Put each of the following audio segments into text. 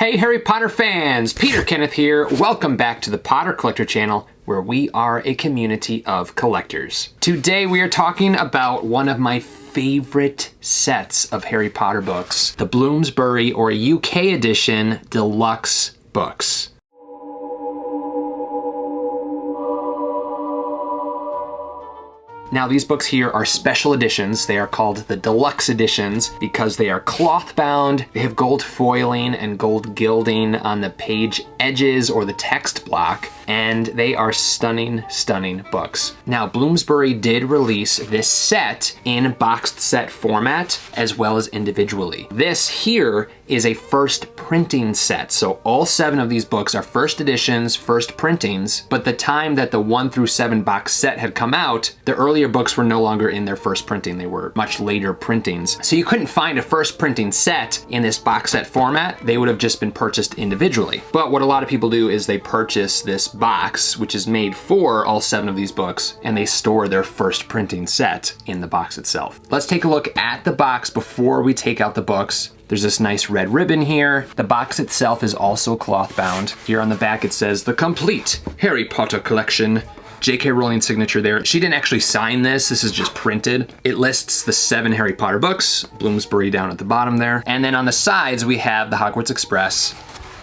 Hey Harry Potter fans, Peter Kenneth here. Welcome back to the Potter Collector channel, where we are a community of collectors. Today we are talking about one of my favorite sets of Harry Potter books, the Bloomsbury or UK edition deluxe books. Now these books here are special editions. They are called the deluxe editions because they are cloth bound, they have gold foiling and gold gilding on the page edges or the text block, and they are stunning, stunning books. Now Bloomsbury did release this set in boxed set format as well as individually. This here is a first printing set. So all 7 of these books are first editions, first printings, but the time that the 1 through 7 box set had come out, the earlier books were no longer in their first printing. They were much later printings. So you couldn't find a first printing set in this box set format. They would have just been purchased individually. But what a lot of people do is they purchase this box, which is made for all 7 of these books, and they store their first printing set in the box itself. Let's take a look at the box before we take out the books. There's this nice red ribbon here. The box itself is also cloth bound. Here on the back it says, "The Complete Harry Potter Collection." J.K. Rowling's signature there. She didn't actually sign this. This is just printed. It lists the 7 Harry Potter books, Bloomsbury down at the bottom there. And then on the sides we have the Hogwarts Express,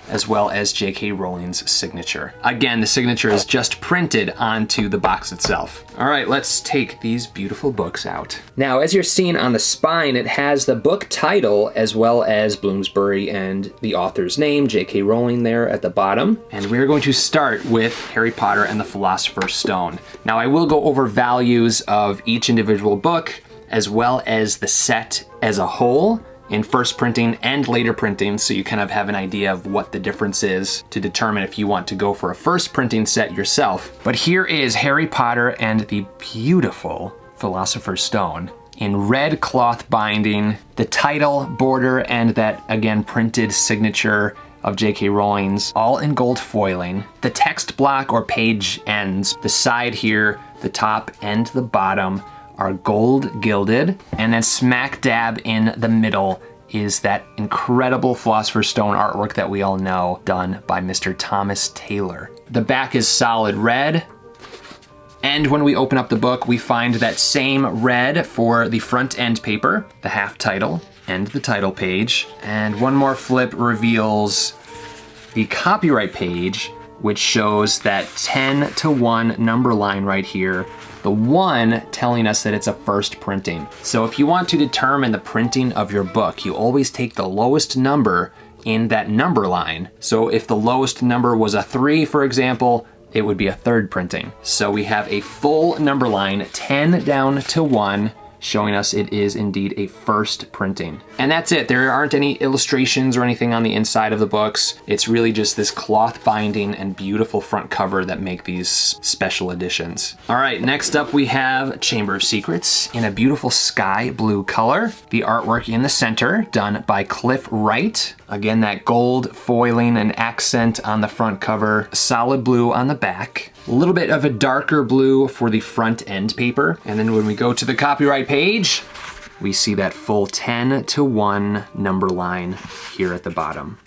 as well as J.K. Rowling's signature. Again, the signature is just printed onto the box itself. All right, let's take these beautiful books out. Now, as you're seeing on the spine, it has the book title as well as Bloomsbury and the author's name, J.K. Rowling there at the bottom. And we're going to start with Harry Potter and the Philosopher's Stone. Now, I will go over values of each individual book as well as the set as a whole in first printing and later printing, so you kind of have an idea of what the difference is to determine if you want to go for a first printing set yourself. But here is Harry Potter and the beautiful Philosopher's Stone in red cloth binding, the title, border, and that, again, printed signature of J.K. Rowling's, all in gold foiling. The text block or page ends, the side here, the top and the bottom, are gold gilded, and then smack dab in the middle is that incredible Philosopher's Stone artwork that we all know, done by Mr. Thomas Taylor. The back is solid red, and when we open up the book, we find that same red for the front end paper, the half title, and the title page. And one more flip reveals the copyright page, which shows that 10-to-1 number line right here, the 1 telling us that it's a first printing. So if you want to determine the printing of your book, you always take the lowest number in that number line. So if the lowest number was a 3, for example, it would be a third printing. So we have a full number line, 10 down to 1, showing us it is indeed a first printing. And that's it. There aren't any illustrations or anything on the inside of the books. It's really just this cloth binding and beautiful front cover that make these special editions. All right, next up we have Chamber of Secrets in a beautiful sky blue color. The artwork in the center done by Cliff Wright. Again, that gold foiling and accent on the front cover, solid blue on the back. A little bit of a darker blue for the front end paper. And then when we go to the copyright page, we see that full 10-to-1 number line here at the bottom.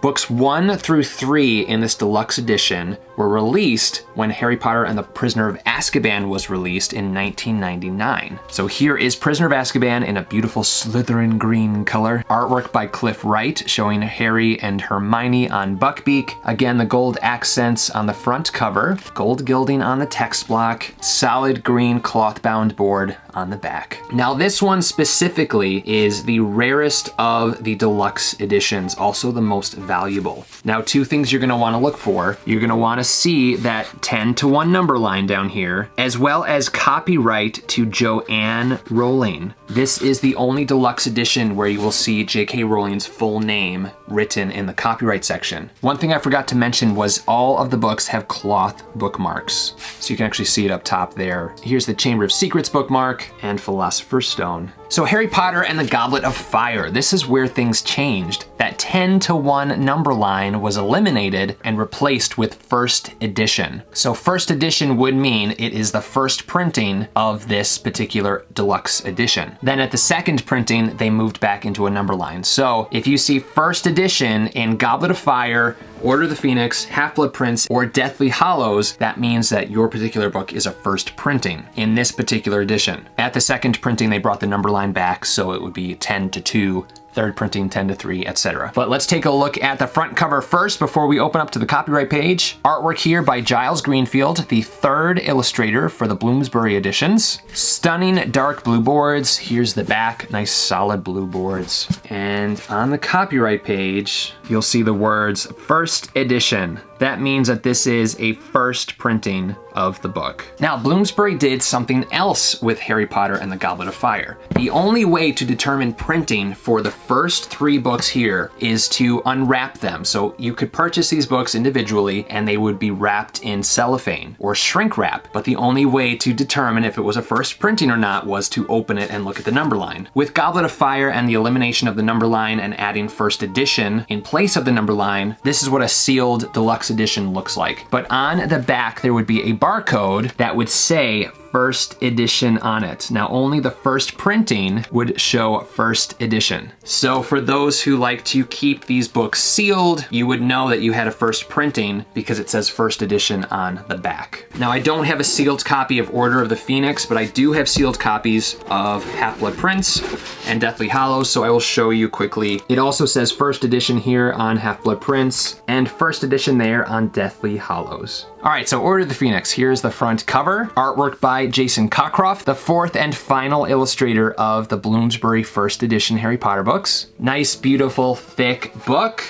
Books 1 through 3 in this deluxe edition were released when Harry Potter and the Prisoner of Azkaban was released in 1999. So here is Prisoner of Azkaban in a beautiful Slytherin green color. Artwork by Cliff Wright showing Harry and Hermione on Buckbeak. Again, the gold accents on the front cover, gold gilding on the text block, solid green cloth bound board on the back. Now this one specifically is the rarest of the deluxe editions, also the most valuable. Now 2 things you're gonna wanna look for. You're gonna wanna see that 10-to-1 number line down here, as well as copyright to Joanne Rowling. This is the only deluxe edition where you will see J.K. Rowling's full name written in the copyright section. One thing I forgot to mention was all of the books have cloth bookmarks. So you can actually see it up top there. Here's the Chamber of Secrets bookmark and Philosopher's Stone. So Harry Potter and the Goblet of Fire. This is where things changed. That 10-to-1 number line was eliminated and replaced with first edition. So first edition would mean it is the first printing of this particular deluxe edition. edition. Then at the second printing, they moved back into a number line. So if you see first edition in Goblet of Fire, Order of the Phoenix, Half-Blood Prince, or Deathly Hallows, that means that your particular book is a first printing in this particular edition. At the second printing, they brought the number line back, so it would be 10 to 2, third printing 10 to 3, etc. But let's take a look at the front cover first before we open up to the copyright page. Artwork here by Giles Greenfield, the third illustrator for the Bloomsbury editions. Stunning dark blue boards. Here's the back, nice solid blue boards. And on the copyright page, you'll see the words first edition. That means that this is a first printing of the book. Now, Bloomsbury did something else with Harry Potter and the Goblet of Fire. The only way to determine printing for the first 3 books here is to unwrap them. So you could purchase these books individually and they would be wrapped in cellophane or shrink wrap. But the only way to determine if it was a first printing or not was to open it and look at the number line. With Goblet of Fire and the elimination of the number line and adding first edition in place of the number line, this is what a sealed deluxe edition looks like. But on the back, there would be a barcode that would say first edition on it. Now, only the first printing would show first edition. So for those who like to keep these books sealed, you would know that you had a first printing because it says first edition on the back. Now, I don't have a sealed copy of Order of the Phoenix, but I do have sealed copies of Half-Blood Prince and Deathly Hallows, so I will show you quickly. It also says first edition here on Half-Blood Prince and first edition there on Deathly Hallows. All right, so Order of the Phoenix, here's the front cover. Artwork by Jason Cockcroft, the 4th and final illustrator of the Bloomsbury first edition Harry Potter books. Nice, beautiful, thick book,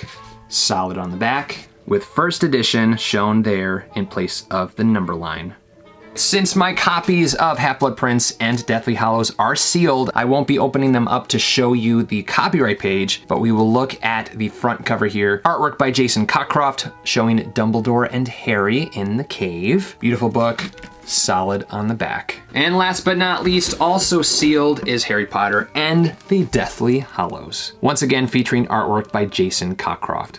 solid on the back, with first edition shown there in place of the number line. Since my copies of Half-Blood Prince and Deathly Hallows are sealed, I won't be opening them up to show you the copyright page, but we will look at the front cover here. Artwork by Jason Cockcroft showing Dumbledore and Harry in the cave. Beautiful book, solid on the back. And last but not least, also sealed is Harry Potter and the Deathly Hallows. Once again featuring artwork by Jason Cockcroft.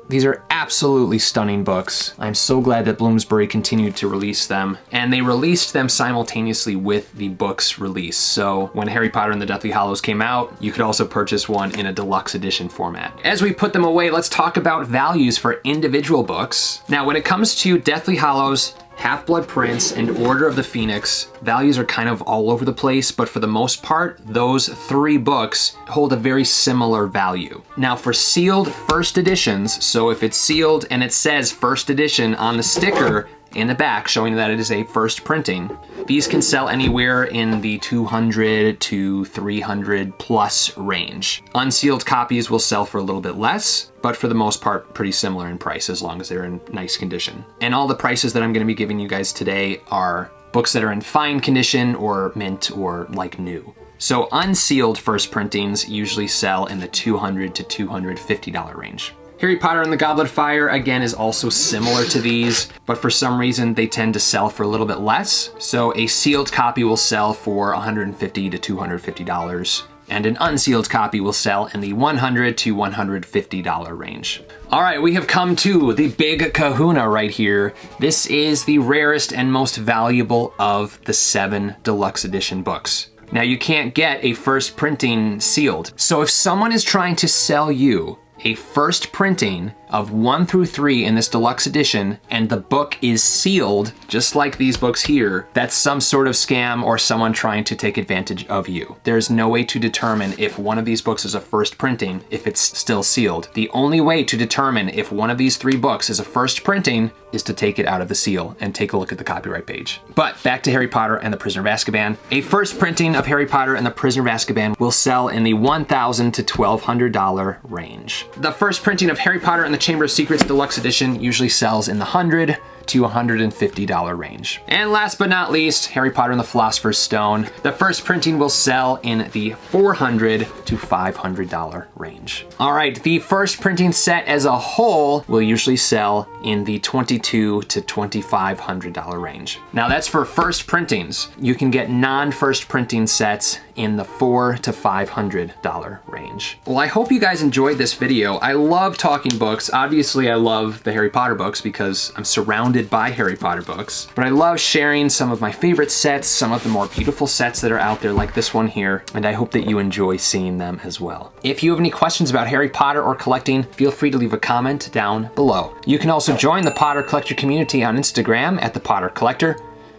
These are absolutely stunning books. I'm so glad that Bloomsbury continued to release them, and they released them simultaneously with the book's release. So when Harry Potter and the Deathly Hallows came out, you could also purchase one in a deluxe edition format. As we put them away, let's talk about values for individual books. Now, when it comes to Deathly Hallows, Half-Blood Prince, and Order of the Phoenix, values are kind of all over the place, but for the most part, those 3 books hold a very similar value. Now, for sealed first editions, so if it's sealed and it says first edition on the sticker in the back showing that it is a first printing, these can sell anywhere in the $200 to $300 plus range. Unsealed copies will sell for a little bit less, but for the most part, pretty similar in price as long as they're in nice condition. And all the prices that I'm gonna be giving you guys today are books that are in fine condition or mint or like new. So unsealed first printings usually sell in the $200 to $250 range. Harry Potter and the Goblet of Fire, again, is also similar to these, but for some reason they tend to sell for a little bit less. So a sealed copy will sell for $150 to $250, and an unsealed copy will sell in the $100 to $150 range. All right, we have come to the big kahuna right here. This is the rarest and most valuable of the 7 deluxe edition books. Now, you can't get a first printing sealed. So if someone is trying to sell you a first printing of 1 through 3 in this deluxe edition, and the book is sealed, just like these books here, that's some sort of scam or someone trying to take advantage of you. There's no way to determine if one of these books is a first printing if it's still sealed. The only way to determine if one of these 3 books is a first printing is to take it out of the seal and take a look at the copyright page. But back to Harry Potter and the Prisoner of Azkaban. A first printing of Harry Potter and the Prisoner of Azkaban will sell in the $1,000 to $1,200 range. The first printing of Harry Potter and the Chamber of Secrets Deluxe Edition usually sells in the $100 to $150 range. And last but not least, Harry Potter and the Philosopher's Stone. The first printing will sell in the $400 to $500 range. All right, the first printing set as a whole will usually sell in the $22 to $2,500 range. Now that's for first printings. You can get non-first printing sets in the $400 to $500 range. Well, I hope you guys enjoyed this video. I love talking books. Obviously, I love the Harry Potter books because I'm surrounded surrounded by Harry Potter books, but I love sharing some of my favorite sets, some of the more beautiful sets that are out there like this one here, and I hope that you enjoy seeing them as well. If you have any questions about Harry Potter or collecting, feel free to leave a comment down below. You can also join the Potter Collector community on Instagram at The Potter Collector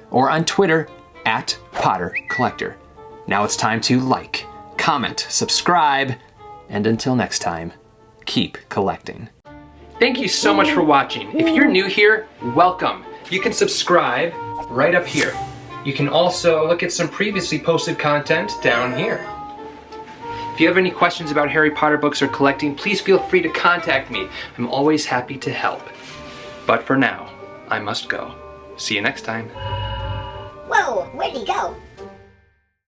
or on Twitter at Potter Collector. Now it's time to like, comment, subscribe, and until next time, keep collecting. Thank you so much for watching. If you're new here, welcome. You can subscribe right up here. You can also look at some previously posted content down here. If you have any questions about Harry Potter books or collecting, please feel free to contact me. I'm always happy to help. But for now, I must go. See you next time. Whoa, where'd he go?